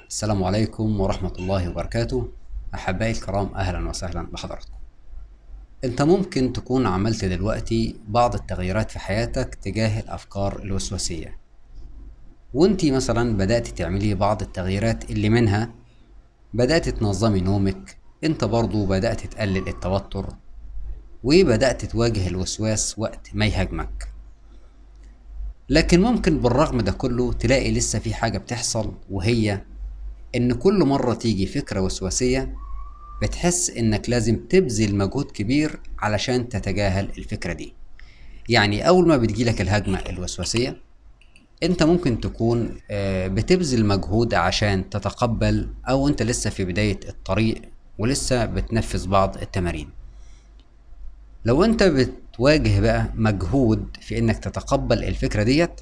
السلام عليكم ورحمة الله وبركاته. أحبائي الكرام، أهلا وسهلا بحضراتكم. أنت ممكن تكون عملت دلوقتي بعض التغييرات في حياتك تجاه الأفكار الوسواسية، وأنتي مثلا بدأت تعملي بعض التغييرات اللي منها بدأت تنظمي نومك. أنت برضو بدأت تقلل التوتر وبدأت تواجه الوسواس وقت ما يهاجمك. لكن ممكن بالرغم ده كله تلاقي لسه في حاجة بتحصل، وهي إن كل مرة تيجي فكرة وسواسية بتحس انك لازم تبذل مجهود كبير علشان تتجاهل الفكرة دي. يعني اول ما بتجيلك الهجمة الوسواسية انت ممكن تكون بتبذل مجهود عشان تتقبل، او انت لسه في بداية الطريق ولسه بتنفذ بعض التمارين. لو انت بتواجه بقى مجهود في انك تتقبل الفكرة ديت،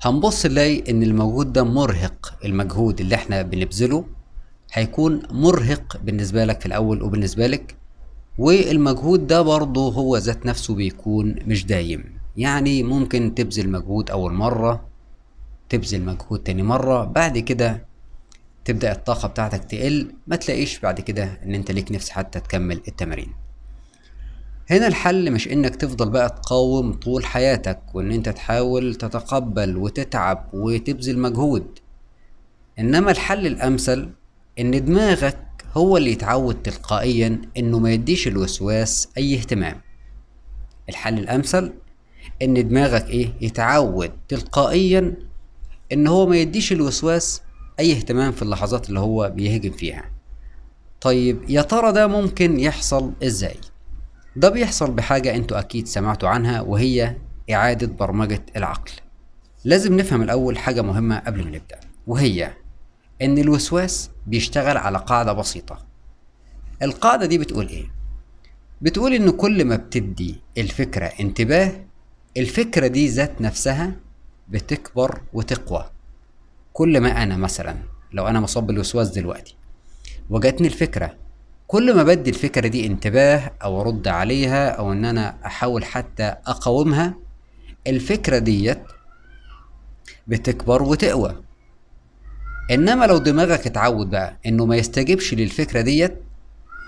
هنبص نلاقي ان المجهود ده مرهق. المجهود اللي احنا بنبذله هيكون مرهق بالنسبة لك في الأول وبالنسبة لك، والمجهود ده برضه هو ذات نفسه بيكون مش دايم. يعني ممكن تبذل مجهود أول مرة، تبذل مجهود تاني مرة، بعد كده تبدأ الطاقة بتاعتك تقل، ما تلاقيش بعد كده إن أنت ليك نفس حتى تكمل التمارين. هنا الحل مش إنك تفضل بقى تقاوم طول حياتك وإن أنت تحاول تتقبل وتتعب وتبذل مجهود، إنما الحل الأمثل إن دماغك هو اللي يتعود تلقائيا إنه ما يديش الوسواس أي اهتمام. الحل الأمثل إن دماغك يتعود تلقائيا إن هو ما يديش الوسواس أي اهتمام في اللحظات اللي هو بيهجم فيها. طيب يا ترى ده ممكن يحصل إزاي؟ ده بيحصل بحاجة أنتوا أكيد سمعتوا عنها، وهي إعادة برمجة العقل. لازم نفهم الأول حاجة مهمة قبل ما نبدأ، وهي إن الوسواس بيشتغل على قاعدة بسيطة. القاعدة دي بتقول إيه؟ بتقول إن كل ما بتدي الفكرة انتباه، الفكرة دي ذات نفسها بتكبر وتقوى. كل ما أنا مثلا لو أنا مصاب بالوسواس دلوقتي وجاتني الفكرة، كل ما بدي الفكرة دي انتباه أو أرد عليها أو إن أنا أحاول حتى أقاومها، الفكرة ديت بتكبر وتقوى. إنما لو دماغك اتعود بقى إنه ما يستجيبش للفكرة ديت،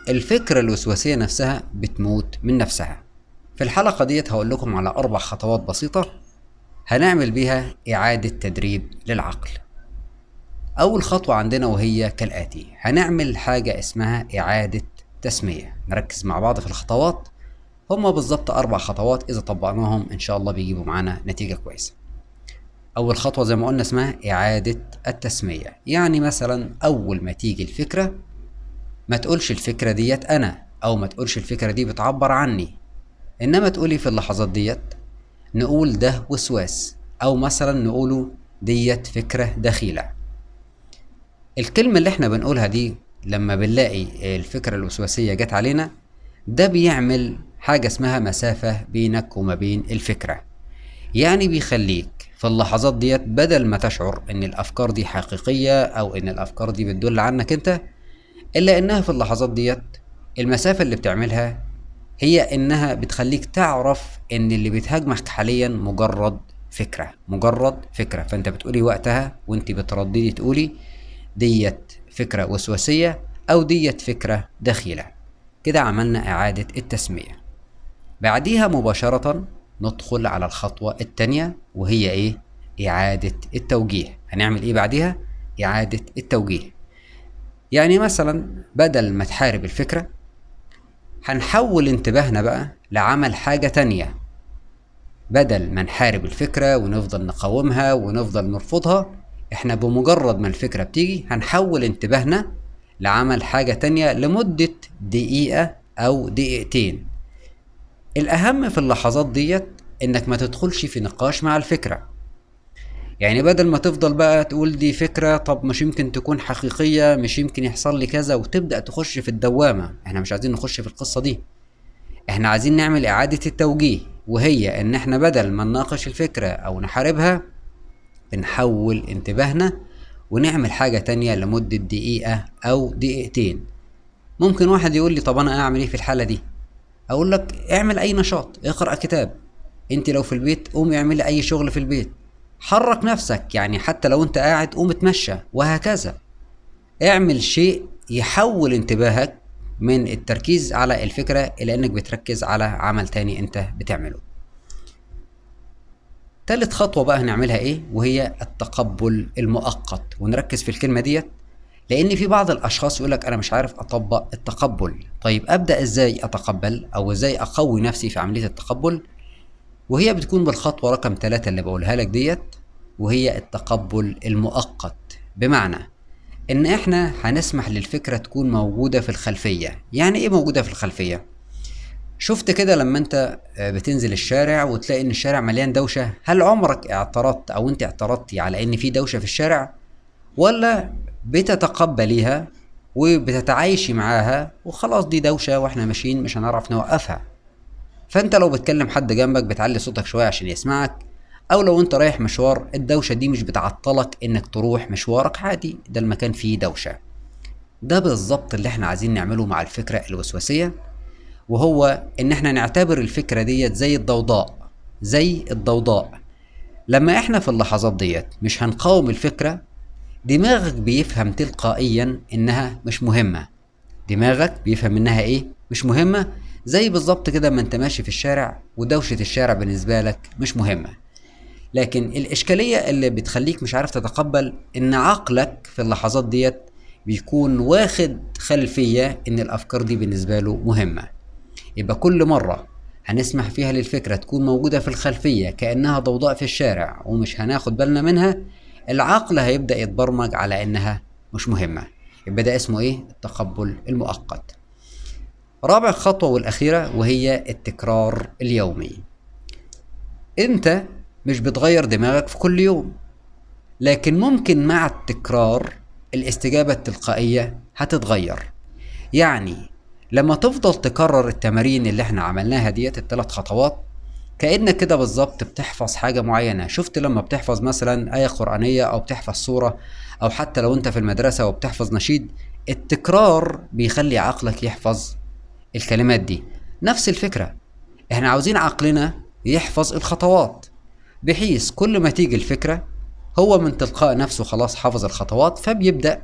الفكرة الوسواسية نفسها بتموت من نفسها. في الحلقة ديت هقول لكم على 4 خطوات بسيطة هنعمل بيها إعادة تدريب للعقل. أول خطوة عندنا وهي كالآتي: هنعمل حاجة اسمها إعادة تسمية. نركز مع بعض في الخطوات، هما بالظبط 4 خطوات إذا طبقناهم إن شاء الله بيجيبوا معانا نتيجة كويسة. أول خطوة زي ما قلنا اسمها إعادة التسمية. يعني مثلا أول ما تيجي الفكرة ما تقولش الفكرة ديت أنا، أو ما تقولش الفكرة دي بتعبر عني، إنما تقولي في اللحظات ديت نقول ده وسواس، أو مثلا نقوله ديت فكرة دخيلة. الكلمة اللي احنا بنقولها دي لما بنلاقي الفكرة الوسواسية جت علينا، ده بيعمل حاجة اسمها مسافة بينك وما بين الفكرة. يعني بيخليك في اللحظات ديت بدل ما تشعر ان الافكار دي حقيقية او ان الافكار دي بتدل عنك انت، الا انها في اللحظات ديت المسافة اللي بتعملها هي انها بتخليك تعرف ان اللي بتهاجمك حاليا مجرد فكرة، مجرد فكرة. فانت بتقولي وقتها وانت بترددي تقولي ديت فكرة وسواسية او ديت فكرة دخيلة. كده عملنا اعادة التسمية. بعديها مباشرة ندخل على الخطوة التانية وهي اعادة التوجيه. هنعمل بعديها؟ اعادة التوجيه. يعني مثلا بدل ما تحارب الفكرة، هنحول انتباهنا بقى لعمل حاجة تانية. بدل ما نحارب الفكرة ونفضل نقاومها ونفضل نرفضها، احنا بمجرد ما الفكرة بتيجي هنحول انتباهنا لعمل حاجة تانية لمدة دقيقة أو دقيقتين. الأهم في اللحظات ديت إنك ما تدخلش في نقاش مع الفكرة. يعني بدل ما تفضل بقى تقول دي فكرة، طب مش يمكن تكون حقيقية، مش يمكن يحصل لي كذا، وتبدأ تخش في الدوامة. احنا مش عايزين نخش في القصة دي. احنا عايزين نعمل إعادة التوجيه، وهي إن احنا بدل ما نناقش الفكرة أو نحاربها، بنحول انتباهنا ونعمل حاجة تانية لمدة دقيقة أو دقيقتين. ممكن واحد يقول لي طب أنا أعمل إيه في الحالة دي؟ أقول لك اعمل أي نشاط، اقرأ كتاب. انت لو في البيت قومي اعملي أي شغل في البيت، حرك نفسك، يعني حتى لو انت قاعد قوم اتمشى، وهكذا. اعمل شيء يحول انتباهك من التركيز على الفكرة الى انك بتركز على عمل تاني انت بتعمله. تالت خطوة بقى هنعملها ايه؟ وهي التقبل المؤقت. ونركز في الكلمة ديت، لان في بعض الاشخاص يقولك انا مش عارف اطبق التقبل. طيب ابدأ ازاي اتقبل، او ازاي اقوي نفسي في عملية التقبل؟ وهي بتكون بالخطوة رقم 3 اللي بقولها لك ديت، وهي التقبل المؤقت. بمعنى ان احنا هنسمح للفكرة تكون موجودة في الخلفية. يعني ايه موجودة في الخلفية؟ شفت كده لما انت بتنزل الشارع وتلاقي ان الشارع مليان دوشة، هل عمرك اعترضت او انت اعترضتي على ان في دوشة في الشارع، ولا بتتقبليها وبتتعايشي معاها وخلاص دي دوشة واحنا ماشيين مش هنعرف نوقفها؟ فانت لو بتكلم حد جنبك بتعلي صوتك شوية عشان يسمعك، او لو انت رايح مشوار الدوشة دي مش بتعطلك انك تروح مشوارك عادي، ده المكان فيه دوشة. ده بالظبط اللي احنا عايزين نعمله مع الفكرة الوسواسية، وهو ان احنا نعتبر الفكرة ديت زي الضوضاء. زي الضوضاء، لما احنا في اللحظات ديت مش هنقاوم الفكرة، دماغك بيفهم تلقائيا انها مش مهمة. دماغك بيفهم انها ايه؟ مش مهمة. زي بالظبط كده ما انت ماشي في الشارع ودوشة الشارع بالنسبة لك مش مهمة. لكن الإشكالية اللي بتخليك مش عارف تتقبل إن عقلك في اللحظات ديت بيكون واخد خلفية إن الأفكار دي بالنسبة له مهمة. يبقى كل مرة هنسمح فيها للفكرة تكون موجودة في الخلفية كأنها ضوضاء في الشارع ومش هناخد بالنا منها، العقل هيبدأ يتبرمج على إنها مش مهمة. يبقى ده اسمه إيه؟ التقبل المؤقت. رابع خطوة والأخيرة وهي التكرار اليومي. أنت مش بتغير دماغك في كل يوم، لكن ممكن مع التكرار الاستجابة التلقائية هتتغير. يعني لما تفضل تكرر التمارين اللي احنا عملناها ديت ال3 خطوات، كأنك كده بالظبط بتحفظ حاجة معينة. شفت لما بتحفظ مثلا آية قرآنية أو بتحفظ سورة، أو حتى لو أنت في المدرسة وبتحفظ نشيد، التكرار بيخلي عقلك يحفظ الكلمات دي. نفس الفكرة، احنا عاوزين عقلنا يحفظ الخطوات، بحيث كل ما تيجي الفكرة هو من تلقاء نفسه خلاص حافظ الخطوات، فبيبدأ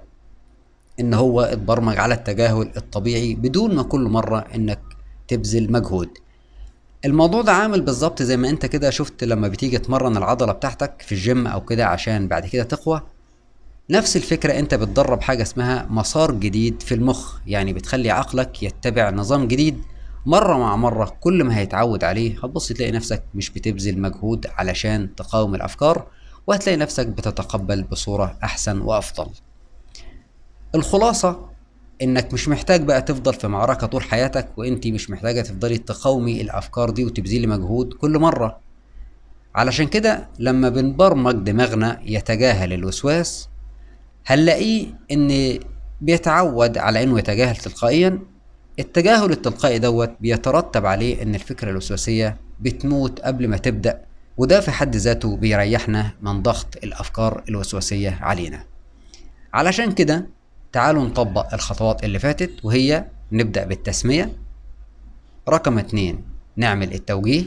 ان هو اتبرمج على التجاهل الطبيعي بدون ما كل مرة انك تبذل مجهود. الموضوع ده عامل بالظبط زي ما انت كده شفت لما بتيجي تمرن العضلة بتاعتك في الجيم او كده عشان بعد كده تقوى. نفس الفكرة، انت بتدرب حاجة اسمها مسار جديد في المخ، يعني بتخلي عقلك يتبع نظام جديد مرة مع مرة. كل ما هيتعود عليه هتبص تلاقي نفسك مش بتبذل مجهود علشان تقاوم الافكار، وهتلاقي نفسك بتتقبل بصورة احسن وافضل. الخلاصة انك مش محتاج بقى تفضل في معركة طول حياتك، وانتي مش محتاجة تفضلي تقاومي الافكار دي وتبذلي مجهود كل مرة. علشان كده لما بنبرمج دماغنا يتجاهل الوسواس، هنلاقيه ان بيتعود على انه يتجاهل تلقائيا. التجاهل التلقائي دوت بيترتب عليه ان الفكرة الوسواسية بتموت قبل ما تبدأ، وده في حد ذاته بيريحنا من ضغط الافكار الوسواسية علينا. علشان كده تعالوا نطبق الخطوات اللي فاتت، وهي نبدأ بالتسمية، رقم 2 نعمل التوجيه،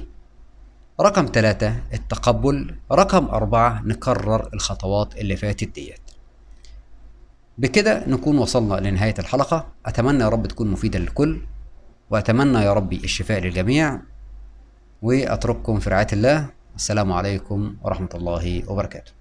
رقم 3 التقبل، رقم 4 نكرر الخطوات اللي فاتت ديت. بكده نكون وصلنا لنهاية الحلقة. أتمنى يا رب تكون مفيدة للكل، وأتمنى يا ربي الشفاء للجميع، وأترككم في رعاية الله. السلام عليكم ورحمة الله وبركاته.